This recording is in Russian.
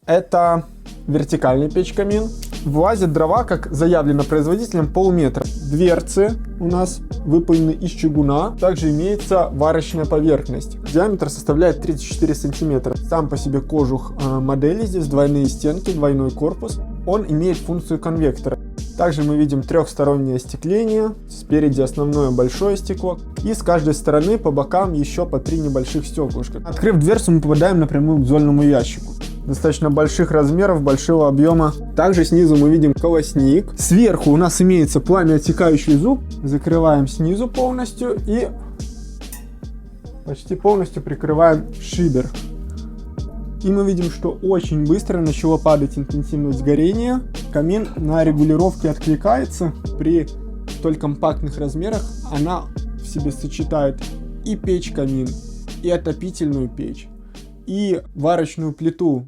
Это вертикальный печь-камин. Влазят дрова, как заявлено производителем, полметра. Дверцы у нас выполнены из чугуна. Также имеется варочная поверхность. Диаметр составляет 34 сантиметра. Сам по себе кожух модели. Здесь двойные стенки, двойной корпус. Он имеет функцию конвектора. Также мы видим трехстороннее остекление. Спереди основное большое стекло. И с каждой стороны по бокам еще по 3 небольших стеклышка. Открыв дверцу, мы попадаем напрямую к зольному ящику. Достаточно больших размеров, большого объема. Также снизу мы видим колосник. Сверху у нас имеется пламя-отсекающий зуб. Закрываем снизу полностью и почти полностью прикрываем шибер. И мы видим, что очень быстро начало падать интенсивность горения. Камин на регулировке откликается. При столь компактных размерах она в себе сочетает и печь-камин, и отопительную печь, и варочную плиту.